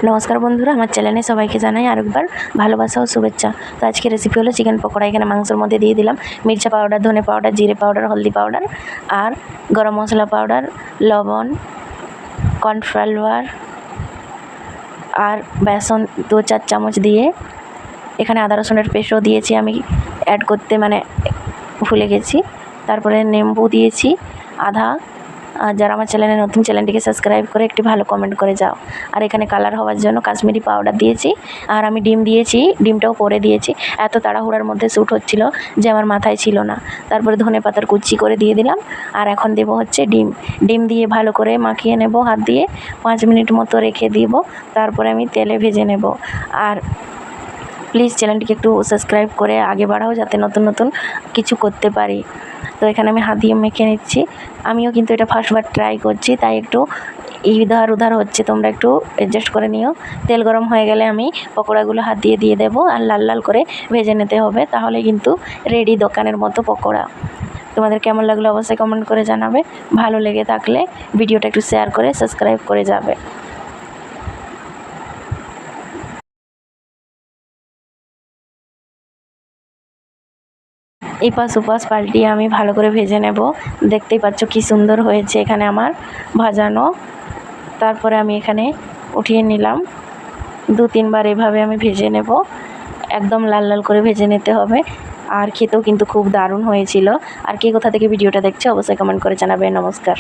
নমস্কার বন্ধুরা, আমার চ্যানেলে সবাইকে জানাই আরেকবার ভালোবাসা ও শুভেচ্ছা। তো আজকে রেসিপি হলো চিকেন পকোড়া। এখানে মাংসের মধ্যে দিয়ে দিলাম মির্চা পাউডার, ধনে পাউডার, জিরে পাউডার, হলদি পাউডার আর গরম মশলা পাউডার, লবণ, কর্নফ্লাওয়ার আর বেসন 2-4 চামচ দিয়ে এখানে আদা রসুনের পেস্টও দিয়েছি, আমি অ্যাড করতে ভুলে গেছি। তারপরে নেম্বু দিয়েছি আধা। আর যারা আমার চ্যানেলে নতুন, চ্যানেলটিকে সাবস্ক্রাইব করে একটি ভালো কমেন্ট করে যাও। আর এখানে কালার হওয়ার জন্য কাশ্মীরি পাউডার দিয়েছি। আর আমি ডিম দিয়েছি, ডিমটাও পরে দিয়েছি। এত তাড়াহুড়ার মধ্যে শ্যুট হচ্ছিল যে আমার মাথায় ছিল না। তারপরে ধনে পাতার কুচি করে দিয়ে দিলাম। আর এখন দেবো হচ্ছে ডিম দিয়ে ভালো করে মাখিয়ে নেব হাত দিয়ে, 5 মিনিট মতো রেখে দিব। তারপরে আমি তেলে ভেজে নেব। আর প্লিজ চ্যানেলটিকে একটু সাবস্ক্রাইব করে আগে বাড়াও, যাতে নতুন নতুন কিছু করতে পারি। তো এখানে আমি হাত দিয়ে মেখে নিচ্ছি। আমিও কিন্তু এটা ফার্স্টবার ট্রাই করছি, তাই একটু ইধার উধার হচ্ছে, তোমরা একটু অ্যাডজাস্ট করে নিও। তেল গরম হয়ে গেলে আমি পকোড়াগুলো হাত দিয়ে দিয়ে দেবো আর লাল লাল করে ভেজে নিতে হবে, তাহলে কিন্তু রেডি দোকানের মতো পকোড়া। তোমাদের কেমন লাগলো অবশ্যই কমেন্ট করে জানাবে। ভালো লেগে থাকলে ভিডিওটা একটু শেয়ার করে সাবস্ক্রাইব করে যাবে। এপাশ ওপাশ পাল্টিয়ে আমি ভালো করে ভেজে নেব। দেখতেই পাচ্ছ কি সুন্দর হয়েছে এখানে আমার ভাজানো। তারপরে আমি এখানে উঠিয়ে নিলাম। 2-3 বার এভাবে আমি ভেজে নেব, একদম লাল লাল করে ভেজে নিতে হবে। আর খেতেও কিন্তু খুব দারুণ হয়েছিল। আর কে কোথা থেকে ভিডিওটা দেখছে অবশ্যই কমেন্ট করে জানাবে। নমস্কার।